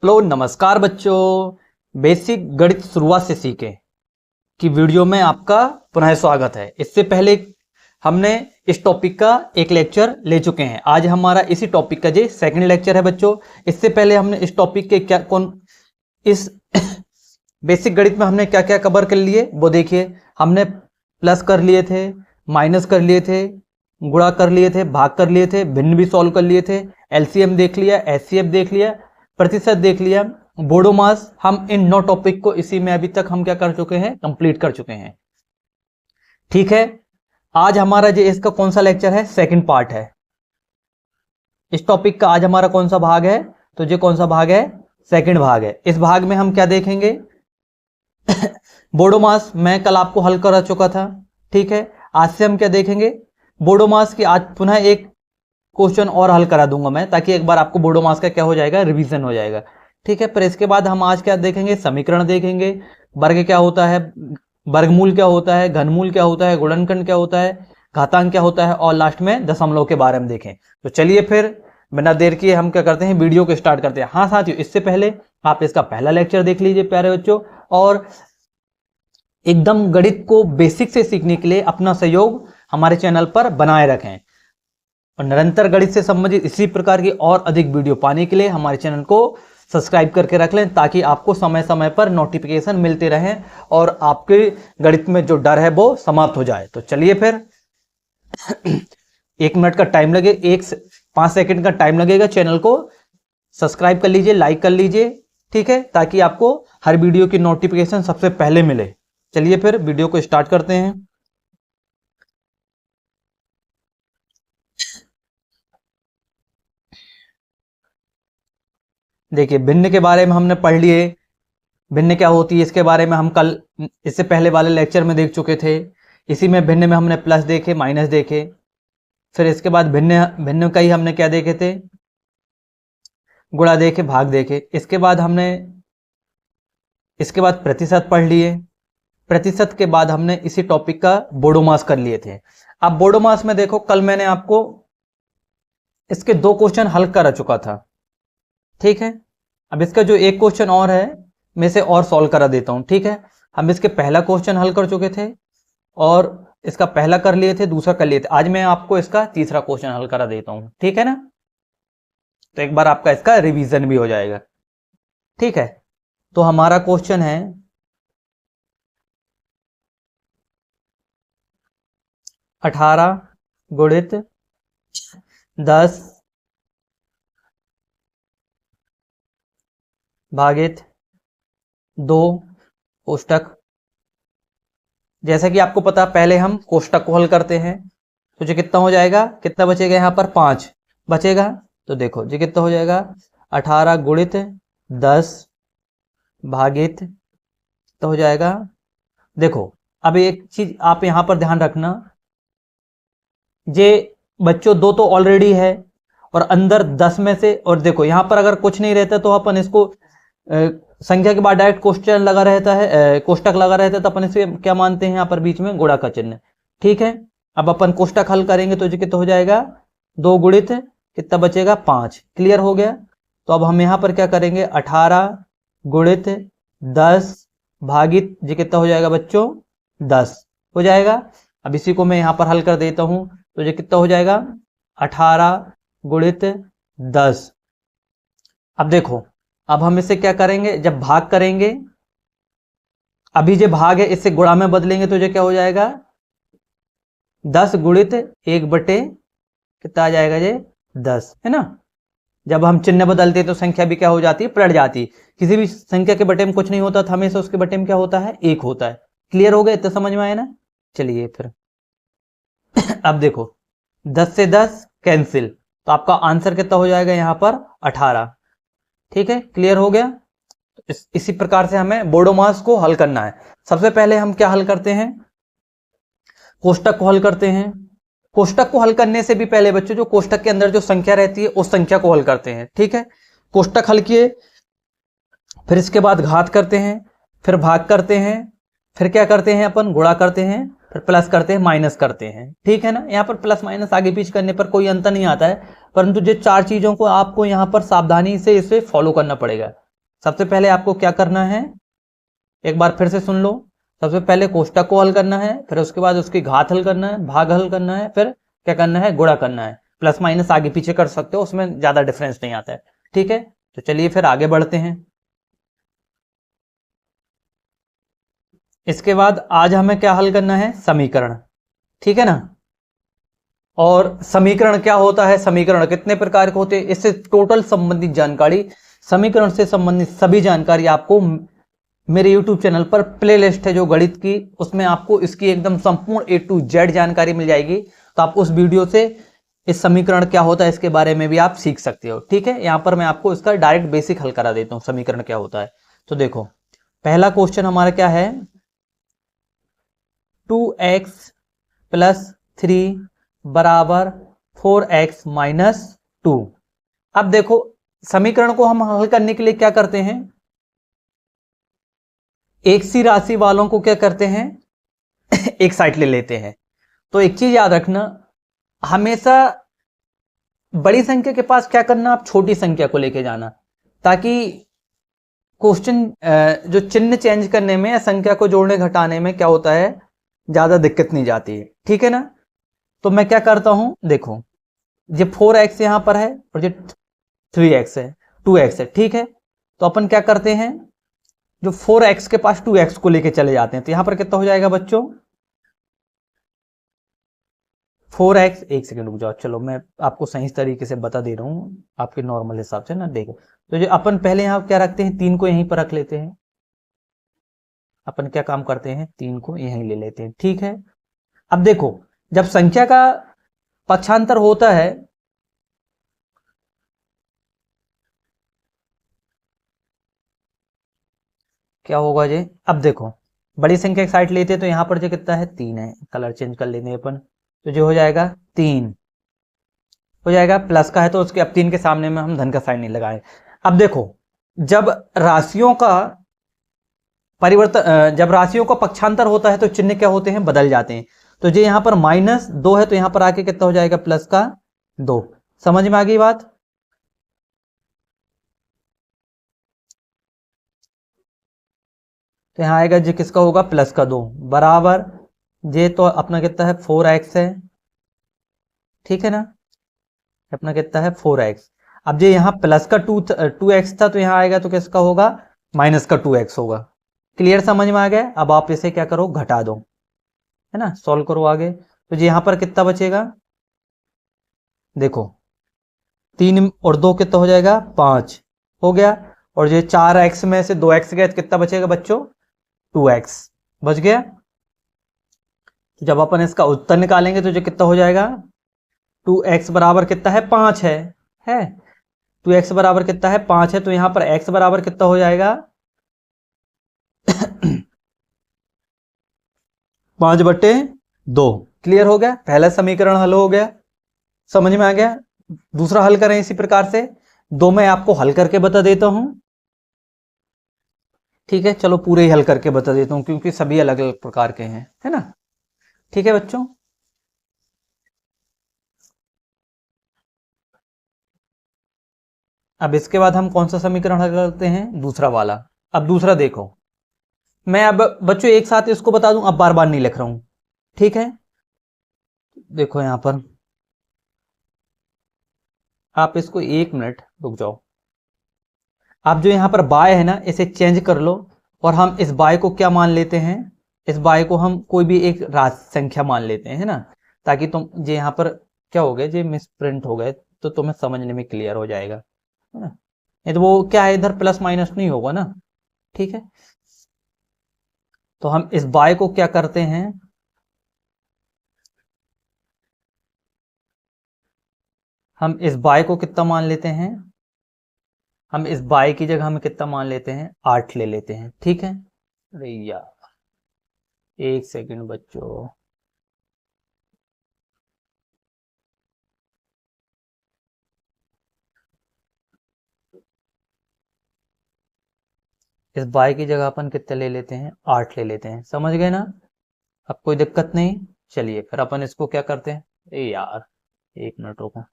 Hello नमस्कार बच्चों, basic गणित शुरुआत से सीखें की वीडियो में आपका पुनः स्वागत है। इससे पहले हमने इस टॉपिक का एक लेक्चर ले चुके हैं। आज हमारा इसी टॉपिक का जो सेकंड लेक्चर है बच्चों। इससे पहले हमने इस टॉपिक के इस बेसिक गणित में हमने क्या क्या कवर कर लिए वो देखिए। हमने प्लस कर लिए थे, माइनस कर लिए थे, गुणा कर लिए थे, भाग कर लिए थे, भिन्न भी सॉल्व कर लिए थे, एलसीएम देख लिया, एचसीएफ देख लिया, प्रतिशत देख लिया, बोडोमास। हम इन 9 टॉपिक को इसी में अभी तक हम क्या कर चुके हैं, कंप्लीट कर चुके हैं। ठीक है, आज हमारा जो इसका कौन सा लेक्चर है, सेकंड पार्ट है इस टॉपिक का। आज हमारा कौन सा भाग है, तो ये कौन सा भाग है, सेकंड भाग है। इस भाग में हम क्या देखेंगे बोडोमास मैं कल आपको हल करा चुका था। ठीक है, आज से हम क्या देखेंगे, बोडोमास की आज पुनः एक क्वेश्चन और हल करा दूंगा मैं, ताकि एक बार आपको बोडोमास का क्या हो जाएगा, रिवीजन हो जाएगा। ठीक है, फिर इसके बाद हम आज क्या देखेंगे, समीकरण देखेंगे, वर्ग क्या होता है, वर्गमूल क्या होता है, घनमूल क्या होता है, गुणनखंड क्या होता है, घातांक क्या होता है, और लास्ट में दशमलव के बारे में देखें। तो चलिए फिर बिना देर किए हम क्या करते हैं, वीडियो को स्टार्ट करते हैं। हाँ साथियों, इससे पहले आप इसका पहला लेक्चर देख लीजिए प्यारे बच्चों, और एकदम गणित को बेसिक से सीखने के लिए अपना सहयोग हमारे चैनल पर बनाए रखें, और निरंतर गणित से संबंधित इसी प्रकार की और अधिक वीडियो पाने के लिए हमारे चैनल को सब्सक्राइब करके रख लें, ताकि आपको समय समय पर नोटिफिकेशन मिलते रहें और आपके गणित में जो डर है वो समाप्त हो जाए। तो चलिए फिर 1 मिनट का टाइम लगे, 5 सेकंड का टाइम लगेगा। चैनल को सब्सक्राइब कर लीजिए, लाइक कर लीजिए, ठीक है, ताकि आपको हर वीडियो की नोटिफिकेशन सबसे पहले मिले। चलिए फिर वीडियो को स्टार्ट करते हैं। देखिए, भिन्न के बारे में हमने पढ़ लिए, भिन्न क्या होती है इसके बारे में हम कल इससे पहले वाले लेक्चर में देख चुके थे। इसी में भिन्न में हमने प्लस देखे, माइनस देखे, फिर इसके बाद भिन्न का ही हमने क्या देखे थे, गुणा देखे, भाग देखे। इसके बाद प्रतिशत पढ़ लिए। प्रतिशत के बाद हमने इसी टॉपिक का बोडोमास कर लिए थे। अब बोडोमास में देखो, कल मैंने आपको इसके 2 क्वेश्चन हल करा चुका था। ठीक है, अब इसका जो एक क्वेश्चन और है मैं इसे और सॉल्व करा देता हूं। ठीक है, हम इसके पहला क्वेश्चन हल कर चुके थे, और इसका पहला कर लिए थे, दूसरा कर लिए थे। आज मैं आपको इसका तीसरा क्वेश्चन हल करा देता हूं। ठीक है ना, तो एक बार आपका इसका रिवीजन भी हो जाएगा। ठीक है, तो हमारा क्वेश्चन है 18 गुणित 10 भागित 2 कोष्टक। जैसा कि आपको पता, पहले हम कोष्टक को हल करते हैं, तो जो कितना हो जाएगा, कितना बचेगा, यहाँ पर 5 बचेगा। तो देखो जी कितना हो जाएगा, 18 गुणित 10 भागित तो हो जाएगा। देखो अब एक चीज आप यहां पर ध्यान रखना, जे बच्चों 2 तो ऑलरेडी है, और अंदर 10 में से, और देखो यहां पर अगर कुछ नहीं रहता तो अपन इसको संख्या के बाद डायरेक्ट क्वेश्चन लगा रहता है, कोष्टक लगा रहता है, तो अपन इसे क्या मानते हैं, यहाँ पर बीच में गुणा का चिन्ह। ठीक है, अब अपन कोष्टक हल करेंगे तो जो कितना हो जाएगा, 2 गुणित कितना बचेगा, 5। क्लियर हो गया। तो अब हम यहाँ पर क्या करेंगे, 18 गुणित 10 भागित जी कितना हो जाएगा बच्चों, 10 हो जाएगा। अब इसी को मैं यहाँ पर हल कर देता हूं, तो ये कितना हो जाएगा, 18 गुणित 10। अब देखो, अब हम इसे क्या करेंगे, जब भाग करेंगे, अभी जो भाग है इससे गुणा में बदलेंगे, तो ये क्या हो जाएगा, 10 गुणित 1 बटे कितना आ जाएगा, ये 10 है ना। जब हम चिन्ह बदलते हैं तो संख्या भी क्या हो जाती है, पलट जाती है। किसी भी संख्या के बटे में कुछ नहीं होता था, हमेशा उसके बटे में क्या होता है, 1 होता है। क्लियर हो गया, इतना समझ में आया ना। चलिए फिर अब देखो, 10 से 10 कैंसिल, तो आपका आंसर कितना हो जाएगा, यहाँ पर 18। ठीक है, क्लियर हो गया। इसी प्रकार से हमें बोडोमास को हल करना है। सबसे पहले हम क्या हल करते हैं, कोष्टक को हल करते हैं। कोष्टक को हल करने से भी पहले बच्चों, जो कोष्टक के अंदर जो संख्या रहती है उस संख्या को हल करते हैं। ठीक है, कोष्टक हल किए, फिर इसके बाद घात करते हैं, फिर भाग करते हैं, फिर क्या करते हैं, अपन गुणा करते हैं, फिर प्लस करते हैं, माइनस करते हैं। ठीक है ना, यहाँ पर प्लस माइनस आगे पीछे करने पर कोई अंतर नहीं आता है, परंतु जो 4 चीजों को आपको यहाँ पर सावधानी से इसे फॉलो करना पड़ेगा। सबसे पहले आपको क्या करना है, एक बार फिर से सुन लो। सबसे पहले कोष्टक को हल करना है, फिर उसके बाद उसकी घात हल करना है, भाग हल करना है, फिर क्या करना है, गुणा करना है। प्लस माइनस आगे पीछे कर सकते हो, उसमें ज्यादा डिफरेंस नहीं आता है। ठीक है, तो चलिए फिर आगे बढ़ते हैं। इसके बाद आज हमें क्या हल करना है, समीकरण। ठीक है ना। और समीकरण क्या होता है, समीकरण कितने प्रकार के होते हैं, इससे टोटल संबंधित जानकारी, समीकरण से संबंधित सभी जानकारी आपको मेरे YouTube चैनल पर प्लेलिस्ट है जो गणित की, उसमें आपको इसकी एकदम संपूर्ण A to Z जानकारी मिल जाएगी। तो आप उस वीडियो से इस समीकरण क्या होता है इसके बारे में भी आप सीख सकते हो। ठीक है, यहां पर मैं आपको इसका डायरेक्ट बेसिक हल करा देता हूं, समीकरण क्या होता है। तो देखो, पहला क्वेश्चन हमारा क्या है, 2x प्लस 3 बराबर 4x माइनस 2। अब देखो, समीकरण को हम हल करने के लिए क्या करते हैं, एक सी राशि वालों को क्या करते हैं एक साइड ले लेते हैं। तो एक चीज याद रखना, हमेशा बड़ी संख्या के पास क्या करना, आप छोटी संख्या को लेके जाना, ताकि क्वेश्चन जो चिन्ह चेंज करने में या संख्या को जोड़ने घटाने में क्या होता है, ज्यादा दिक्कत नहीं जाती है। ठीक है ना। तो मैं क्या करता हूं, देखो ये 4x यहां पर है और ये 3x है, 2x है। ठीक है, तो अपन क्या करते हैं, जो 4x के पास 2x को लेके चले जाते हैं। तो यहां पर कितना हो जाएगा बच्चों, 4x, एक सेकंड रुक जाओ, चलो मैं आपको सही तरीके से बता दे रहा हूं आपके नॉर्मल हिसाब से ना। देखो, तो जो अपन पहले यहां क्या रखते हैं, 3 को यहीं पर रख लेते हैं। अपन क्या काम करते हैं, 3 को यहीं ले लेते हैं। ठीक है, अब देखो, जब संख्या का पक्षांतर होता है, क्या होगा जी, अब देखो बड़ी संख्या एक साइड लेते हैं, तो यहां पर जो कितना है, 3 है। कलर चेंज कर लेते हैं अपन, तो जो हो जाएगा 3 हो जाएगा, प्लस का है तो उसके अब 3 के सामने में हम धन का साइन नहीं लगाए। अब देखो, जब राशियों का परिवर्तन, जब राशियों का पक्षांतर होता है तो चिन्ह क्या होते हैं, बदल जाते हैं। तो जो यहां पर -2 है, तो यहां पर आके कितना हो जाएगा, प्लस का 2। समझ में आ गई बात। तो यहां आएगा जी, किसका होगा, प्लस का 2 बराबर, ये तो अपना कितना है, 4x है। ठीक है ना, अपना कितना है, 4x। अब ये यहाँ प्लस का 2x था, तो यहाँ आएगा तो किसका होगा, माइनस का 2x होगा। क्लियर, समझ में आ गया। अब आप इसे क्या करो, घटा दो, है ना, सॉल्व करो आगे। तो ये यहाँ पर कितना बचेगा, देखो 3 और 2 कितना हो जाएगा, 5 हो गया। और ये 4x में से 2x गया तो कितना बचेगा बच्चों, 2x बच गया। तो जब अपन इसका उत्तर निकालेंगे तो जो कितना हो जाएगा, 2x बराबर कितना है, 5 है 2x बराबर कितना है, 5 है। तो यहां पर x बराबर कितना हो जाएगा 5/2। क्लियर हो गया, पहला समीकरण हल हो गया, समझ में आ गया। दूसरा हल करें इसी प्रकार से, दो मैं आपको हल करके बता देता हूं। ठीक है, चलो पूरे ही हल करके बता देता हूं, क्योंकि सभी अलग अलग प्रकार के हैं, है ना। ठीक है बच्चों, अब इसके बाद हम कौन सा समीकरण हल करते हैं, दूसरा वाला। अब दूसरा देखो, मैं अब बच्चों एक साथ इसको बता दूं, अब बार बार नहीं लिख रहा हूं। ठीक है, देखो यहां पर आप इसको 1 मिनट रुक जाओ। आप जो यहां पर बाय है ना, इसे चेंज कर लो, और हम इस बाय को क्या मान लेते हैं, इस बाय को हम कोई भी एक राशि संख्या मान लेते हैं, है ना, ताकि तुम ये यहां पर क्या हो गया, ये मिस प्रिंट हो गए, तो तुम्हें समझने में क्लियर हो जाएगा, है ना। नहीं तो वो क्या है, इधर प्लस माइनस नहीं होगा ना। ठीक है, तो हम इस बाय को क्या करते हैं, हम इस बाय को कितना मान लेते हैं, हम इस बाय की जगह हम कितना मान लेते हैं, 8 ले लेते हैं। ठीक है, अरे यार एक सेकंड बच्चों, इस बाय की जगह अपन कितने ले लेते हैं, 8 ले लेते हैं। समझ गए ना, अब कोई दिक्कत नहीं। चलिए फिर अपन इसको क्या करते हैं, ए यार 1 मिनट रुको,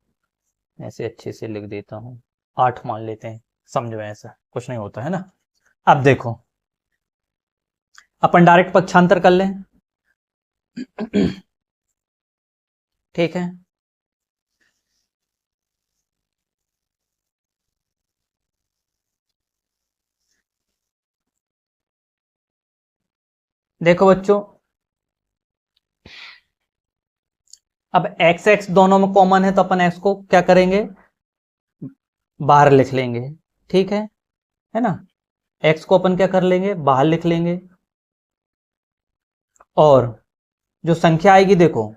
ऐसे अच्छे से लिख देता हूँ, 8 मान लेते हैं। समझो, ऐसा कुछ नहीं होता है ना। अब देखो अपन डायरेक्ट पक्षांतर कर लें। ठीक है, देखो बच्चों, अब एक्स एक्स दोनों में कॉमन है तो अपन एक्स को क्या करेंगे, बाहर लिख लेंगे। ठीक है ना, एक्स को अपन क्या कर लेंगे, बाहर लिख लेंगे। और जो संख्या आएगी देखो,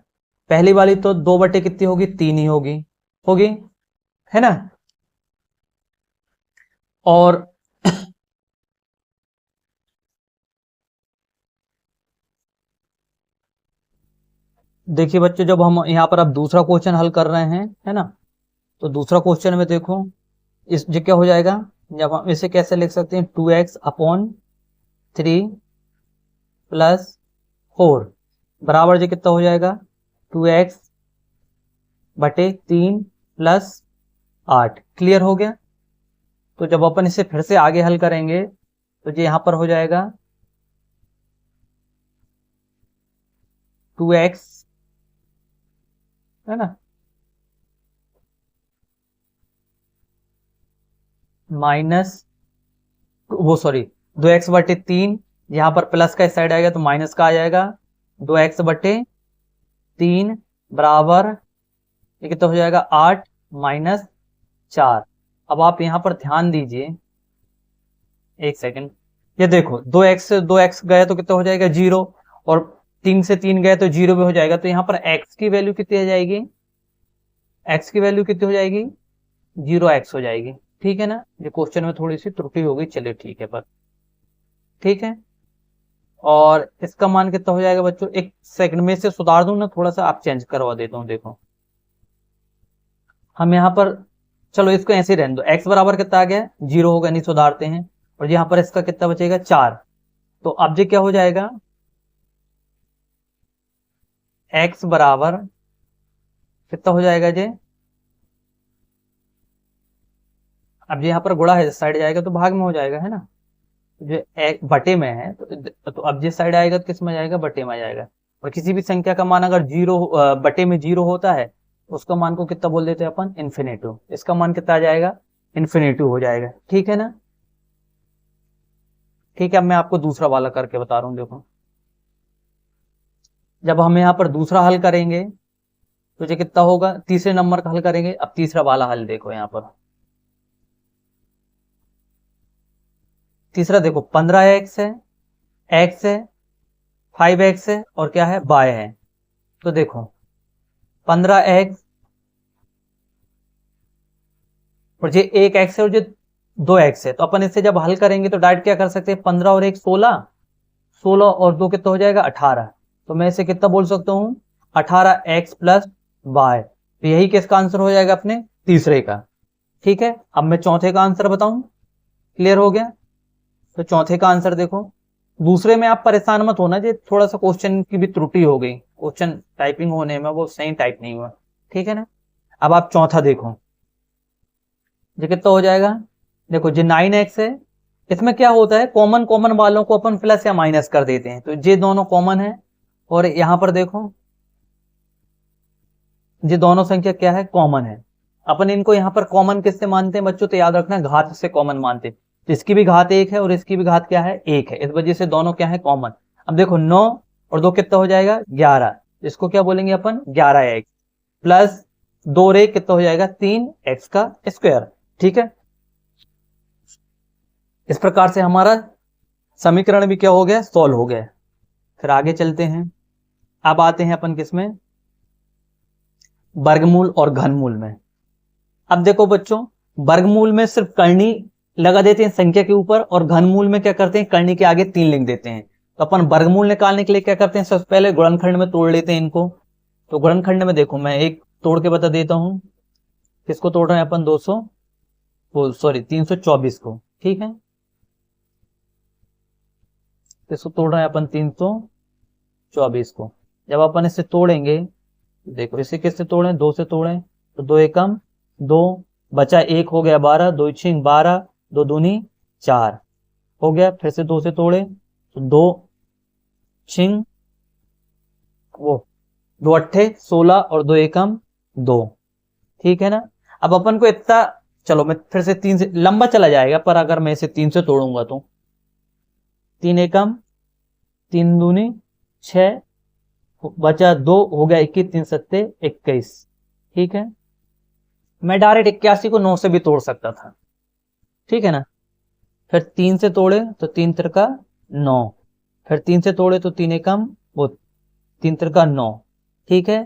पहली वाली तो 2 बटे कितनी होगी, 3 ही होगी, होगी, है ना। और देखिए बच्चों, जब हम यहाँ पर अब दूसरा क्वेश्चन हल कर रहे हैं, है ना, तो दूसरा क्वेश्चन में देखो इस जो क्या हो जाएगा, जब हम इसे कैसे लिख सकते हैं, 2x/3 + 4 बराबर जो कितना हो जाएगा, 2x/3 + 8। क्लियर हो गया। तो जब अपन इसे फिर से आगे हल करेंगे तो ये यहां पर हो जाएगा 2x, है ना, माइनस वो सॉरी 2x/3, यहां पर प्लस का इस साइड आएगा तो माइनस का आ जाएगा, 2x/3 बराबर ये कितना हो जाएगा, 8 - 4। अब आप यहां पर ध्यान दीजिए, एक सेकंड, ये देखो 2x से 2x गए तो कितना हो जाएगा, 0, और 3 से 3 गए तो 0 भी हो जाएगा। तो यहां पर x की वैल्यू कितनी हो जाएगी, x की वैल्यू कितनी हो जाएगी, 0x हो जाएगी। ठीक है ना, ये क्वेश्चन में थोड़ी सी त्रुटि हो गई, चलिए ठीक है, पर ठीक है। और इसका मान कितना हो जाएगा बच्चों, एक सेकंड में से सुधार दूं ना, थोड़ा सा आप चेंज करवा देता हूं। देखो हम यहाँ पर, चलो इसको ऐसे ही रहने दो, x बराबर कितना आ गया, 0 होगा, नहीं सुधारते हैं। और यहाँ पर इसका कितना बचेगा, 4। तो अब ये क्या हो जाएगा, x बराबर कितना हो जाएगा जी, अब ये यहाँ पर गुणा है, इस साइड जाएगा तो भाग में हो जाएगा, है ना। जो एक बटे में है तो अब जिस साइड आएगा तो किस में जाएगा, बटे में जाएगा। और किसी भी संख्या का मान अगर 0 बटे में 0 होता है तो उसका मान को कितना बोल देते हैं अपन, इन्फिनेटिव। इसका मान कितना आ जाएगा, इन्फिनेटिव हो जाएगा। ठीक है ना, ठीक है। अब मैं आपको दूसरा वाला करके बता रहा हूँ। देखो जब हम यहाँ पर दूसरा हल करेंगे तो ये कितना होगा, तीसरे नंबर का हल करेंगे। अब तीसरा वाला हल देखो, यहाँ पर तीसरा देखो, 15x है, x है, 5x है, और क्या है, y है। तो देखो 15x और ये 1x है और ये 2x है, तो अपन इसे जब हल करेंगे तो डायरेक्ट क्या कर सकते हैं, 15 और 1 16, 16 और 2 कितना हो जाएगा, 18। तो मैं इसे कितना बोल सकता हूँ, 18x + y। तो यही किसका आंसर हो जाएगा, अपने तीसरे का। ठीक है, अब मैं चौथे का आंसर बताऊं। क्लियर हो गया। तो चौथे का आंसर देखो, दूसरे में आप परेशान मत होना, ये थोड़ा सा क्वेश्चन की भी त्रुटि हो गई, क्वेश्चन टाइपिंग होने में वो सही टाइप नहीं हुआ। ठीक है ना। अब आप चौथा देखो, ये कितना हो जाएगा, देखो ये 9x है। इसमें क्या होता है, कॉमन कॉमन वालों को अपन प्लस या माइनस कर देते हैं, तो ये दोनों कॉमन है। और यहां पर देखो ये दोनों संख्या क्या है, कॉमन है। अपन इनको यहाँ पर कॉमन किससे मानते हैं बच्चों, तो याद रखना घात से कॉमन मानते हैं। इसकी भी घात 1 है और इसकी भी घात क्या है, 1 है, इस वजह से दोनों क्या है, कॉमन। अब देखो 9 और 2 कितना हो जाएगा, 11। इसको क्या बोलेंगे अपन, 11x प्लस 2 रे कितना हो जाएगा, 3x का स्क्वायर। ठीक है, इस प्रकार से हमारा समीकरण भी क्या हो गया, सॉल्व हो गया। फिर आगे चलते हैं। अब आते हैं अपन किसमें, वर्गमूल और घनमूल में। अब देखो बच्चों, वर्गमूल में सिर्फ करनी लगा देते हैं संख्या के ऊपर, और घनमूल में क्या करते हैं, करनी के आगे 3 लिख देते हैं। तो अपन वर्गमूल निकालने के लिए क्या करते हैं, सबसे पहले गुणनखंड में तोड़ लेते हैं इनको। तो गुणनखंड में देखो, मैं एक तोड़ के बता देता हूं। किसको तोड़ रहे हैं अपन, 324 को। ठीक है, इसको तोड़ रहे हैं अपन 324 को। जब अपन इसे तोड़ेंगे, देखो इसे किससे तोड़े, 2 से तोड़े, तो 2 एकम 2, बचा 1 हो गया 12, 2 6 12, 2 दूनी 4 हो गया। फिर से 2 से तोड़े तो 2 छिंग वो 2 अट्ठे 16 और 2 एकम 2, ठीक है ना। अब अपन को इतना, चलो मैं फिर से 3 से, लंबा चला जाएगा पर अगर मैं इसे 3 से तोड़ूंगा तो 3 एकम 3 दूनी 6 बचा 2 हो गया 21, 3 सत्ते 21, ठीक है। मैं डायरेक्ट 81 को 9 से भी तोड़ सकता था, ठीक है ना। फिर 3 से तोड़े तो 3 तिरका 9, फिर 3 से तोड़े तो 3 एकम वो 3 तिरका 9, ठीक है।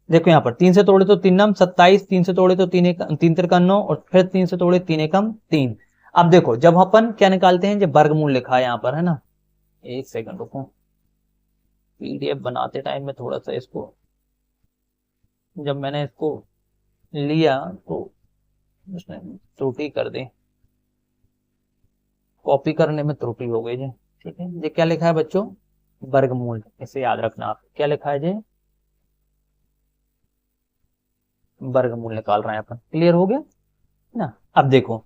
देखो यहाँ पर 3 से तोड़े तो 3 नम 27, 3 से तोड़े तो 3 तिरका 9 और फिर 3 से तोड़े 3 एकम 3। अब देखो जब अपन क्या निकालते हैं, जो वर्गमूल लिखा है यहाँ पर है ना, एक सेकंड रुको, पीडीएफ बनाते टाइम में थोड़ा सा इसको, जब मैंने इसको लिया तो उसने त्रुटि कर दी, कॉपी करने में त्रुटि हो गई जी, ठीक है। ये क्या लिखा है बच्चों, वर्गमूल, इसे याद रखना आप, क्या लिखा है जी, वर्गमूल निकाल रहे हैं अपन, क्लियर हो गया ना। अब देखो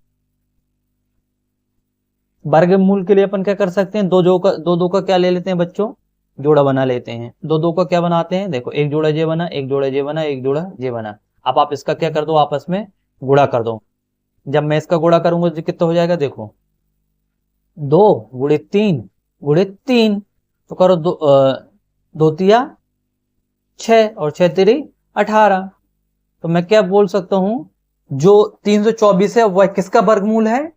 वर्गमूल के लिए अपन क्या कर सकते हैं, दो का क्या ले लेते हैं बच्चों, जोड़ा बना लेते हैं। दो का क्या बनाते हैं, देखो एक जोड़ा जे बना, एक जोड़ा जे बना, एक जोड़ा जे बना। अब आप इसका क्या कर दो, आपस में गुणा कर दो। जब मैं इसका गुणा करूंगा तो कितना हो जाएगा, देखो 2 गुणित 3 गुणित 3, तो करो 2 तिया 6 और 6 तिरी 18। तो मैं क्या बोल सकता हूं, जो 324 है वह किसका वर्गमूल है,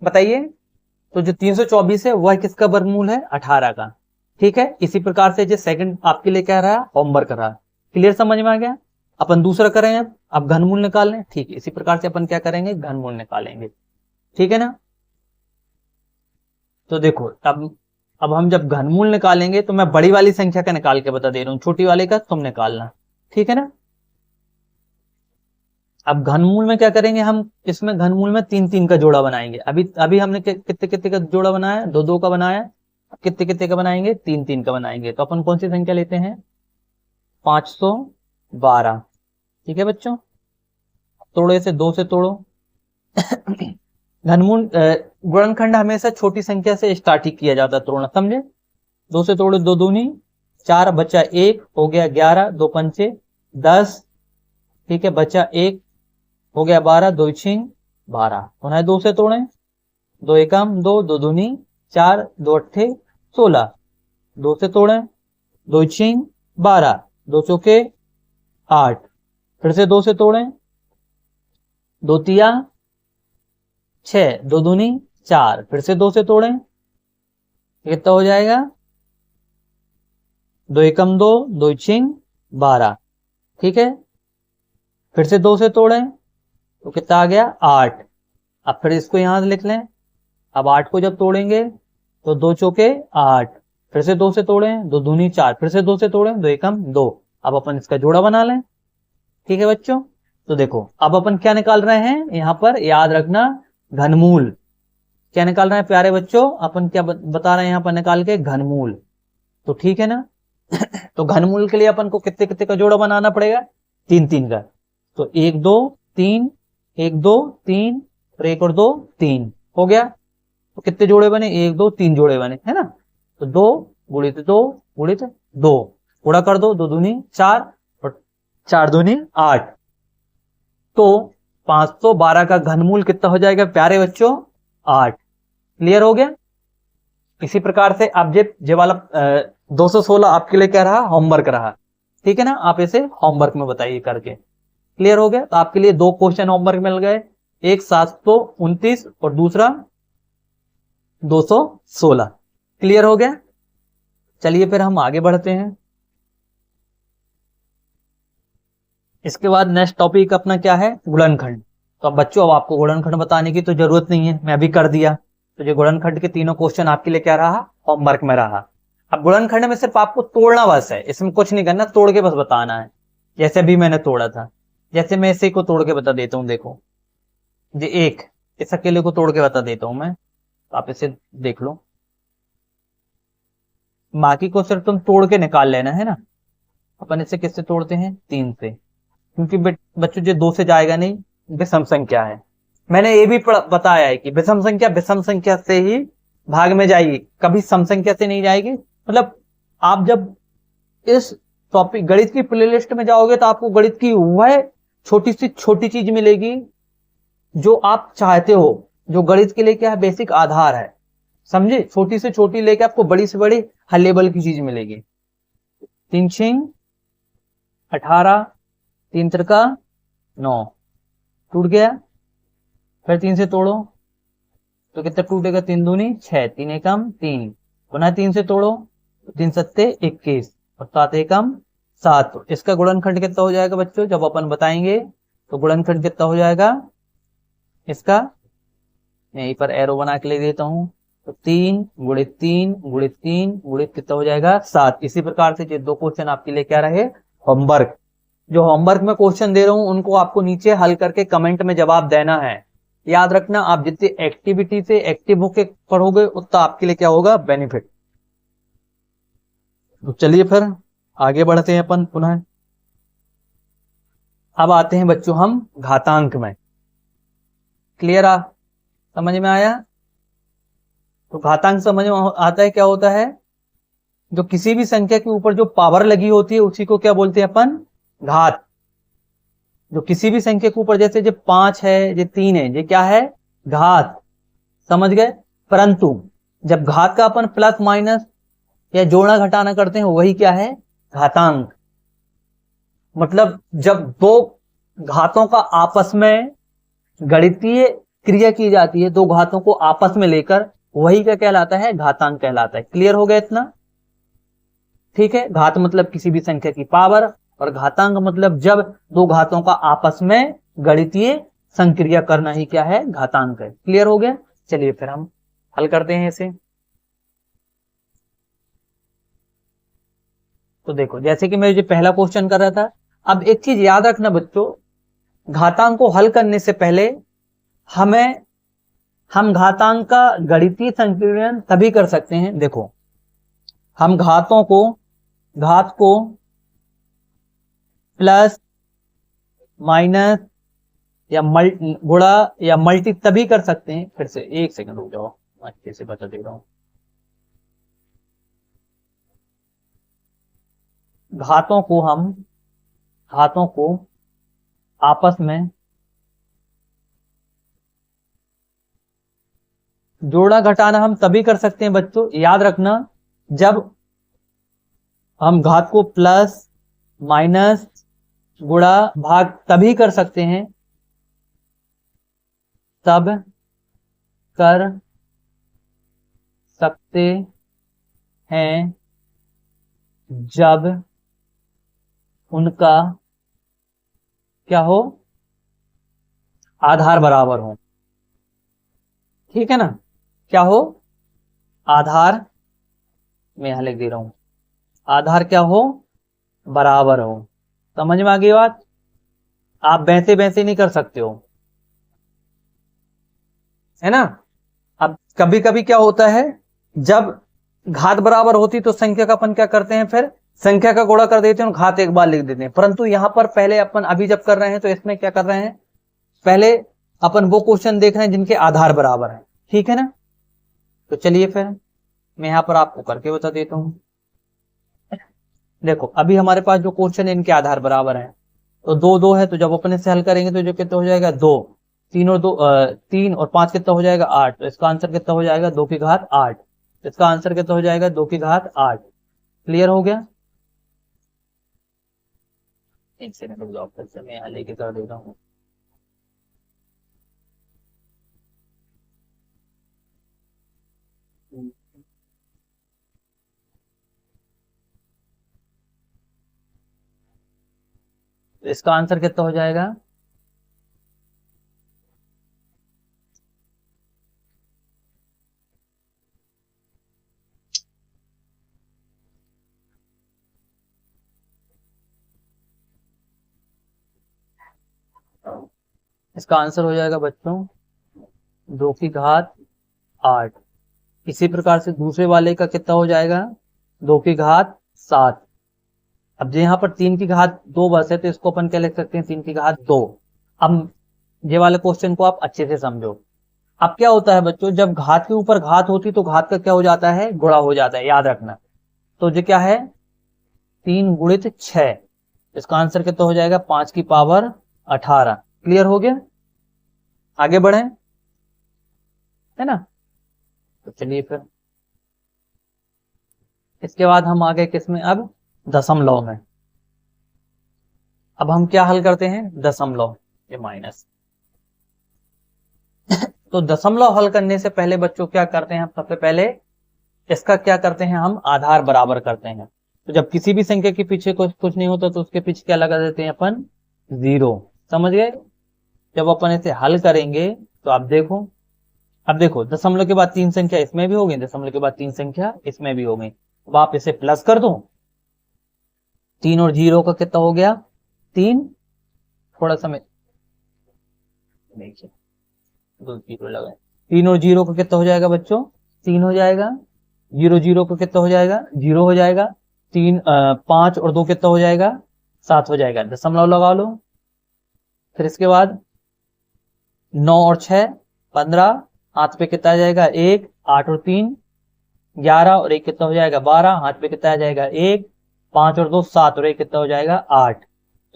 बताइए। तो जो 324 है वह किसका वर्गमूल है, 18 का, ठीक है। इसी प्रकार से जो सेकंड आपके लिए क्या रहा, होमवर्क रहा, क्लियर, समझ में आ गया। अपन दूसरा करेंगे, अब घनमूल निकाल लें, ठीक है। इसी प्रकार से अपन क्या करेंगे, घनमूल निकालेंगे, ठीक है ना। तो देखो अब हम जब घनमूल निकालेंगे तो मैं बड़ी वाली संख्या का निकाल के बता दे रहा हूं, छोटी वाले का तुम निकालना, ठीक है ना। अब घनमूल में क्या करेंगे हम, इसमें घनमूल में 3 का जोड़ा बनाएंगे। अभी हमने कितने कितने का जोड़ा बनाया, 2 का बनाया। कितने कितने का बनाएंगे, 3 का बनाएंगे। तो अपन कौन सी संख्या लेते हैं, 512, ठीक है बच्चों। तोड़े से 2 से तोड़ो। घनमूल गुणनखंड हमेशा छोटी संख्या से स्टार्ट ही किया जाता है तोड़ना, समझे। 2 से तोड़ो 2 दूनी 4, बचा 1 हो गया 11, 2 पंचे 10, ठीक है, बचा 1 हो गया 12, 2 छिंग 12। पुनः 2 से तोड़े, 2 एकम 2, 2 दूनी 4, 2 अट्ठे 16, 2 से तोड़े 2 छिंग 12, 2 चौके 8, फिर से 2 से तोड़े 2 तिया 6, 2 दूनी 4, फिर से 2 से तोड़े, कितना हो जाएगा, 2 एकम 2, 2 छिंग 12, ठीक है। फिर से 2 से तोड़े तो कितना आ गया, 8। अब फिर इसको यहां से लिख लें। अब 8 को जब तोड़ेंगे तो 2 चौके 8, फिर से 2 से तोड़े 2 दूनी 4, फिर से 2 से तोड़े 2 एकम 2। अब अपन इसका जोड़ा बना लें, ठीक है बच्चों। तो देखो अब अपन क्या निकाल रहे हैं, यहां पर याद रखना, घनमूल। क्या निकाल रहे हैं प्यारे बच्चों, अपन क्या बता रहे हैं यहां पर निकाल के, घनमूल। तो ठीक है ना। तो घनमूल के लिए अपन को कितने कितने का जोड़ा बनाना पड़ेगा, 3 का। तो 1 2 3, 1 2 3 और 1 और 2 3 हो गया। तो कितने जोड़े बने, 1 2 3 जोड़े बने, है ना। तो 2 गुणित 2 गुणित 2, गुणा कर दो, 2 दूनी 4 और 4 दूनी 8। तो 512 का घनमूल कितना हो जाएगा प्यारे बच्चों, 8। क्लियर हो गया। इसी प्रकार से अब जे वाला 216 आपके लिए क्या रहा, होमवर्क रहा, ठीक है ना। आप इसे होमवर्क में बताइए करके। क्लियर हो गया। तो आपके लिए 2 क्वेश्चन होमवर्क मिल गए, एक 729 और दूसरा 216। क्लियर हो गया। चलिए फिर हम आगे बढ़ते हैं। इसके बाद नेक्स्ट टॉपिक अपना क्या है, गुणनखंड। तो अब बच्चों अब आपको गुणनखंड बताने की तो जरूरत नहीं है, मैं अभी कर दिया। तो ये गुणनखंड के तीनों क्वेश्चन आपके लिए क्या रहा, होमवर्क में रहा। अब गुणनखंड में सिर्फ आपको तोड़ना बस है, इसमें कुछ नहीं करना, तोड़ के बस बताना है, जैसे भी मैंने तोड़ा था। जैसे मैं इसे को तोड़ के बता देता हूं, देखो ये एक, इस अकेले को तोड़ के बता देता हूं मैं, तो आप इसे देख लो। बाकी को सिर्फ तुम तोड़ के निकाल लेना है ना। अपन इसे किससे तोड़ते हैं, 3 से, क्योंकि बच्चों जो 2 से जाएगा नहीं, विषम संख्या है। मैंने ये भी बताया है कि विषम संख्या से ही भाग में जाएगी, कभी सम संख्या से नहीं जाएगी। मतलब आप जब इस टॉपिक गणित की प्लेलिस्ट में जाओगे तो आपको गणित की वह छोटी सी छोटी चीज मिलेगी जो आप चाहते हो, जो गणित के लिए क्या है, बेसिक आधार है, समझे। छोटी से छोटी लेके आपको बड़ी से बड़ी हाई लेवल की चीज मिलेगी। 3 6 18, 3 त्रिका 9, टूट गया। फिर 3 से तोड़ो तो कितना टूटेगा, 3 दूनी 6, 3 एकम 3, पुनः 3 से तोड़ो, 3 सत्ते 21 और 7 एकम 7। इसका गुणनखंड कितना हो जाएगा बच्चों, जब अपन बताएंगे तो गुणनखंड कितना हो जाएगा इसका, यहीं पर एरो बना के ले देता हूं। तो 3 गुणित 3 गुणित 3 गुणित कितना हो जाएगा 7। इसी प्रकार से ये 2 क्वेश्चन आपके लिए क्या रहे, होमवर्क। जो होमवर्क में क्वेश्चन दे रहा हूं उनको आपको नीचे हल करके कमेंट में जवाब देना है। याद रखना, आप जितनी एक्टिविटी से एक्टिव होके पढ़ोगे उतना आपके लिए क्या होगा, बेनिफिट। तो चलिए फिर आगे बढ़ते हैं अपन पुनः। अब आते हैं बच्चों हम घातांक में। क्लियर समझ में आया। तो घातांक समझ में आता है क्या होता है, जो किसी भी संख्या के ऊपर जो पावर लगी होती है उसी को क्या बोलते हैं अपन, घात। जो किसी भी संख्या के ऊपर, जैसे जो 5 है, ये 3 है, ये क्या है, घात, समझ गए। परंतु जब घात का अपन प्लस माइनस या जोड़ना घटाना करते हैं वही क्या है, घातांक। मतलब जब दो घातों का आपस में गणितीय क्रिया की जाती है, दो घातों को आपस में लेकर, वही क्या कहलाता है, घातांक कहलाता है। क्लियर हो गया इतना, ठीक है। घात मतलब किसी भी संख्या की पावर, और घातांक मतलब जब दो घातों का आपस में गणितीय संक्रिया करना ही क्या है, घातांक है। क्लियर हो गया। चलिए फिर हम हल करते हैं इसे। तो देखो, जैसे कि मैं जो पहला क्वेश्चन कर रहा था, अब एक चीज याद रखना बच्चों, घातांक को हल करने से पहले हम घातांक का गणितीय संक्रियण तभी कर सकते हैं। देखो, हम घात को प्लस माइनस या गुणा या मल्टी तभी कर सकते हैं। फिर से एक सेकंड रुक जाओ, अच्छे से बता दे रहा हूं। घातों को आपस में जोड़ा घटाना हम तभी कर सकते हैं बच्चों, याद रखना, जब हम घात को प्लस माइनस गुणा भाग तभी कर सकते हैं, तब कर सकते हैं जब उनका क्या हो, आधार बराबर हो। ठीक है ना, क्या हो, आधार, मैं यहां लिख दे रहा हूं, आधार क्या हो, बराबर हो। समझ में आ गई बात। आप वैसे वैसे नहीं कर सकते हो, है ना। अब कभी कभी क्या होता है, जब घात बराबर होती तो संख्या का अपन क्या करते हैं, फिर संख्या का गुणा कर देते हैं और घात एक बार लिख देते हैं। परंतु यहां पर पहले अपन अभी जब कर रहे हैं तो इसमें क्या कर रहे हैं, पहले अपन वो क्वेश्चन देख रहे हैं जिनके आधार बराबर है। ठीक है ना। तो चलिए फिर मैं यहां पर आपको करके बता देता हूं। देखो, अभी हमारे पास जो क्वेश्चन है इनके आधार बराबर है, तो 2 2 है, तो जब अपन इसे हल करेंगे तो जो कितना हो जाएगा 2, 3 और 2 3 और 5 कितना हो जाएगा 8। तो इसका आंसर कितना हो जाएगा 2 की घात 8। इसका आंसर कितना हो जाएगा 2 की घात 8। क्लियर हो गया। एक सेकंड रुक जाओ, फिर से मैं यहाँ लेके कर देता हूँ। तो इसका आंसर कितना हो जाएगा, इसका आंसर हो जाएगा बच्चों 2 की घात 8। इसी प्रकार से दूसरे वाले का कितना हो जाएगा 2 की घात 7। अब यहाँ पर 3 की घात 2 बस है तो इसको अपन क्या लिख सकते हैं 3 की घात 2। अब ये वाले क्वेश्चन को आप अच्छे से समझो। अब क्या होता है बच्चों, जब घात के ऊपर घात होती तो घात का क्या हो जाता है, गुणा हो जाता है, याद रखना। तो जो क्या है 3 गुणित 6, इसका आंसर कितना हो जाएगा 5 की पावर 18। क्लियर हो गया, आगे बढ़े, है ना। तो चलिए फिर इसके बाद हम आगे किसमें, अब दशमलव में। अब हम क्या हल करते हैं, दशमलव, ये माइनस। तो दशमलव हल करने से पहले बच्चों क्या करते हैं हम, सबसे पहले इसका क्या करते हैं, हम आधार बराबर करते हैं। तो जब किसी भी संख्या के पीछे कुछ नहीं होता तो उसके पीछे क्या लगा देते हैं अपन, 0। समझ गए। जब अपन इसे हल करेंगे तो आप देखो, अब देखो दशमलव के बाद 3 संख्या इसमें भी हो गई, दशमलव के बाद 3 संख्या इसमें भी हो गई। अब आप इसे प्लस कर दो, 3 और 0 का कितना हो गया 3, थोड़ा समय देखिए 2 0 लगाए, 3 और 0 का कितना हो जाएगा बच्चों 3 हो जाएगा, 0 0 का कितना हो जाएगा 0 हो जाएगा, 5 और 2 कितना हो जाएगा 7 हो जाएगा, दशमलव लगा लो। फिर इसके बाद 9 और 6 15, हाथ पे कितना आ जाएगा 1, 8 और 3 11 और 1 कितना हो जाएगा 12, हाथ पे कितना आ जाएगा 1, 5 और 2 7 और 1 कितना हो जाएगा 8।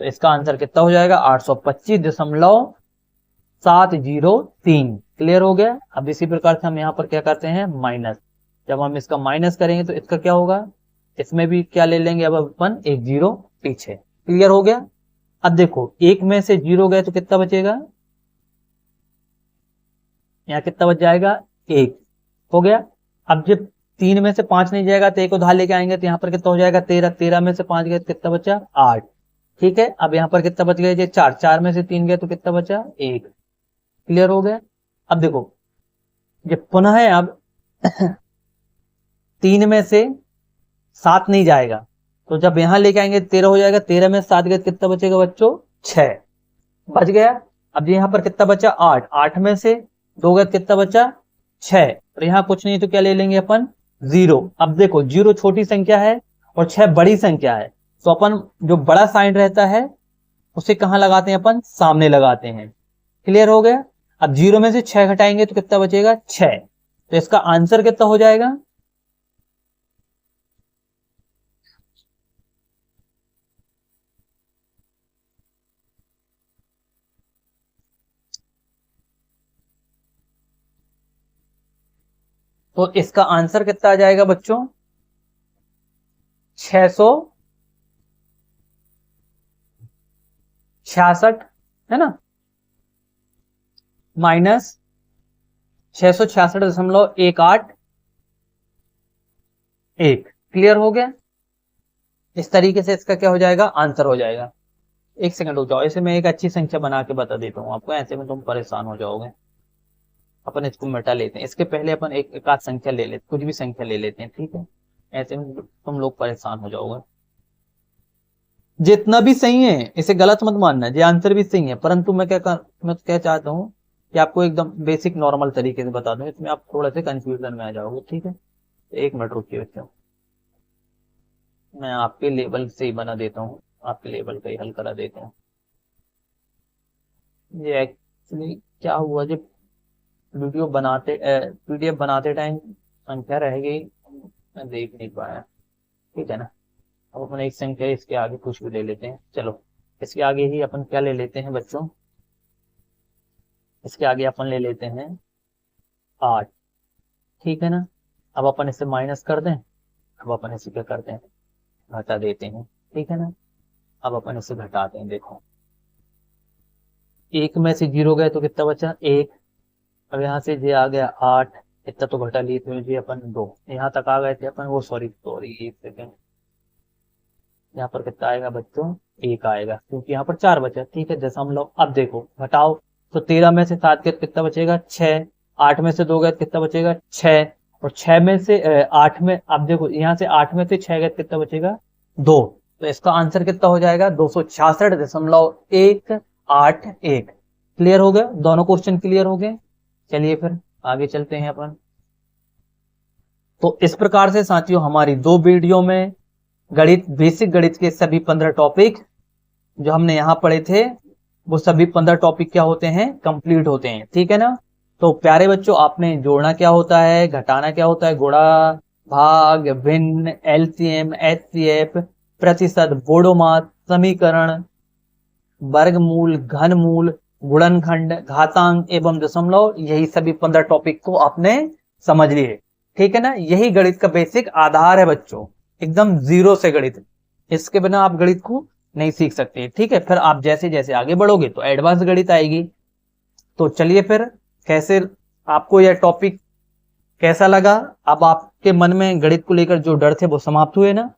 तो इसका आंसर कितना हो जाएगा 825.703। क्लियर हो गया। अब इसी प्रकार से हम यहाँ पर क्या करते हैं माइनस, जब हम इसका माइनस करेंगे तो इसका क्या होगा, इसमें भी क्या ले लेंगे अब अपन, एक 0 पीछे। क्लियर हो गया। अब देखो 1 में से 0 गए तो कितना बचेगा, यहाँ कितना बच जाएगा 1 हो गया। अब जब 3 में से 5 नहीं जाएगा तो 1 उधार लेके आएंगे तो यहाँ पर कितना हो जाएगा 13, 13 में से 5 गए तो कितना बचा 8। ठीक है, अब यहाँ पर कितना बच गया 4, 4 में से 3 गए तो कितना बचा 1। क्लियर हो गया। अब देखो ये पुनः है, अब 3 में से 7 नहीं जाएगा तो जब यहां लेके आएंगे 13 हो जाएगा, 13 में 7 गए कितना बचेगा बच्चों 6 बच गया। अब यहां पर कितना बचा 8, 8 में से 2 गए कितना बचा 6, और यहां कुछ नहीं तो क्या ले लेंगे अपन 0। अब देखो 0 छोटी संख्या है और 6 बड़ी संख्या है, तो अपन जो बड़ा साइन रहता है उसे कहां लगाते हैं अपन, सामने लगाते हैं। क्लियर हो गया। अब 0 में से 6 घटाएंगे तो कितना बचेगा 6, तो इसका आंसर कितना हो जाएगा, तो इसका आंसर कितना आ जाएगा बच्चों 666, है ना, माइनस 666.181। क्लियर हो गया। इस तरीके से इसका क्या हो जाएगा आंसर हो जाएगा। एक सेकंड रुक जाओ, इसे मैं एक अच्छी संख्या बना के बता देता हूँ आपको, ऐसे में तुम परेशान हो जाओगे। अपन इसको मिटा लेते हैं, इसके पहले अपन एक आध संख्या ले लेते, कुछ भी संख्या ले लेते हैं, ठीक है, ऐसे में तुम लोग परेशान हो जाओगे। जितना भी सही है इसे गलत मत मानना, ये आंसर भी सही है, परंतु मैं क्या चाहता हूँ कि आपको एकदम बेसिक नॉर्मल तरीके से बता दूं, इसमें आप थोड़ा सा कंफ्यूजन में आ जाओगे। ठीक है, एक मिनट रुकिए बच्चों, मैं आपके लेवल से ही बना देता हूँ, आपके लेवल का ही हल करा देता हूँ। ये एक्चुअली क्या हुआ, जब वीडियो बनाते पीडीएफ बनाते टाइम संख्या रह गई, मैं देख नहीं पाया। ठीक है ना, अब अपन एक संख्या इसके आगे कुछ भी ले लेते हैं। चलो इसके आगे ही अपन क्या ले लेते हैं बच्चों, इसके आगे अपन ले लेते हैं 8। ठीक है ना, अब अपन इसे माइनस कर दें, अब अपन इसे क्या करते हैं घटा देते हैं। ठीक है ना, अब अपन इसे घटाते हैं। देखो 1 में से 0 गए तो कितना बचा 1, अब यहाँ से ये आ गया 8, इतना तो घटा लिए थे जी अपन 2, यहाँ तक आ गए थे अपन, वो सॉरी एक सेकेंड, यहाँ पर कितना आएगा बच्चों 1 आएगा, क्योंकि यहाँ पर 4 बचा। ठीक है, दशमलव। अब देखो घटाओ, तो 13 में से 7 गए कितना बचेगा 6, 8 में से 2 गए कितना बचेगा 6, और 6 में से 8 में, अब देखो यहाँ से 8 में से 6 गए कितना बचेगा 2, तो इसका आंसर कितना हो जाएगा 266.181। क्लियर हो गया, दोनों क्वेश्चन क्लियर हो गए। चलिए फिर आगे चलते हैं अपन। तो इस प्रकार से साथियों हमारी 2 वीडियो में गणित, बेसिक गणित के सभी 15 टॉपिक जो हमने यहाँ पढ़े थे वो सभी 15 टॉपिक क्या होते हैं, कंप्लीट होते हैं। ठीक है ना। तो प्यारे बच्चों, आपने जोड़ना क्या होता है, घटाना क्या होता है, गुणा, भाग, भिन्न, एलसीएम, एचसीएफ, प्रतिशत, बोडोमास, समीकरण, वर्गमूल, घनमूल, गुणनखंड, घातांक एवं दशमलव, यही सभी 15 टॉपिक को आपने समझ लिए। ठीक है ना। यही गणित का बेसिक आधार है बच्चों, एकदम जीरो से गणित। इसके बिना आप गणित को नहीं सीख सकते। ठीक है। फिर आप जैसे जैसे आगे बढ़ोगे तो एडवांस गणित आएगी। तो चलिए फिर, कैसे आपको यह टॉपिक कैसा लगा, अब आपके मन में गणित को लेकर जो डर थे वो समाप्त हुए ना।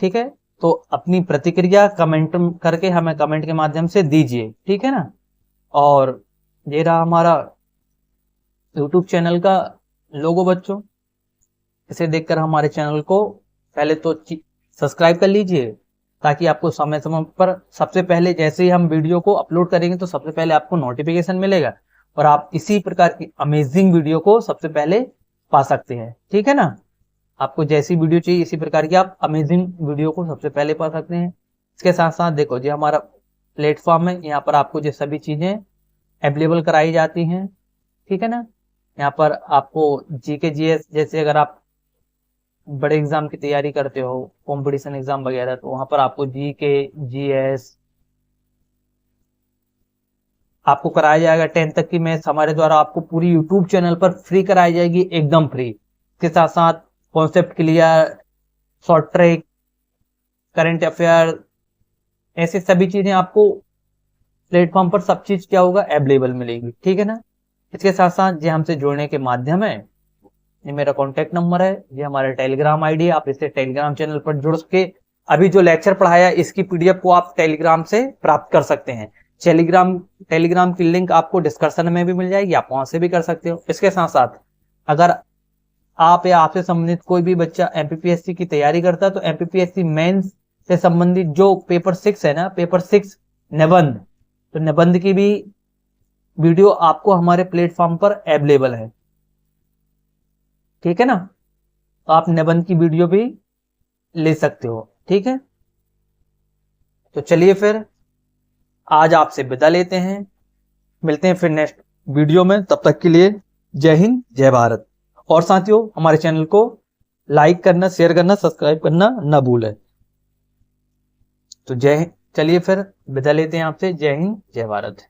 ठीक है। तो अपनी प्रतिक्रिया कमेंट करके हमें कमेंट के माध्यम से दीजिए। ठीक है ना। और ये रहा हमारा YouTube चैनल का लोगो बच्चों। इसे देखकर हमारे चैनल को पहले तो सब्सक्राइब कर लीजिए, ताकि आपको समय समय पर सबसे पहले जैसे ही हम वीडियो को अपलोड करेंगे तो सबसे पहले आपको नोटिफिकेशन मिलेगा और आप इसी प्रकार की अमेजिंग वीडियो को सबसे पहले पा सकते हैं। ठीक है ना। आपको जैसी वीडियो चाहिए इसी प्रकार की आप अमेजिंग वीडियो को सबसे पहले पा सकते हैं। इसके साथ साथ देखो, ये हमारा प्लेटफॉर्म है, यहाँ पर आपको जो सभी चीजें अवेलेबल कराई जाती हैं। ठीक है ना। यहाँ पर आपको जीके जीएस, जैसे अगर आप बड़े एग्जाम की तैयारी करते हो, कंपटीशन एग्जाम वगैरह, तो वहां पर आपको जीके जीएस आपको कराया जाएगा। 10 तक की मैथ्स हमारे द्वारा आपको पूरी यूट्यूब चैनल पर फ्री कराई जाएगी, एकदम फ्री। इसके साथ साथ concept clear, short trick, current affair, ऐसे सभी चीजें आपको प्लेटफॉर्म पर सब चीज क्या होगा, अवेलेबल मिलेगी। ठीक है ना। इसके साथ साथ ये हमसे जुड़ने के माध्यम है, ये मेरा कॉन्टेक्ट नंबर है, ये हमारा टेलीग्राम आईडी है, आप इससे टेलीग्राम चैनल पर जुड़ सके। अभी जो लेक्चर पढ़ाया इसकी पीडीएफ को आप टेलीग्राम से प्राप्त कर सकते हैं। टेलीग्राम की लिंक आपको डिस्क्रिप्शन में भी मिल जाएगी, आप वहां से भी कर सकते हो। इसके साथ साथ अगर आप या आपसे संबंधित कोई भी बच्चा एमपीपीएससी की तैयारी करता है, तो एमपीपीएससी मेंस से संबंधित जो पेपर 6 है ना, पेपर 6 निबंध, तो निबंध की भी वीडियो आपको हमारे प्लेटफॉर्म पर अवेलेबल है। ठीक है ना। तो आप निबंध की वीडियो भी ले सकते हो। ठीक है। तो चलिए फिर आज आपसे विदा लेते हैं, मिलते हैं फिर नेक्स्ट वीडियो में। तब तक के लिए जय हिंद, जय भारत। और साथियों, हमारे चैनल को लाइक करना, शेयर करना, सब्सक्राइब करना ना भूलें। तो चलिए फिर विदा लेते हैं आपसे। जय हिंद, जय भारत।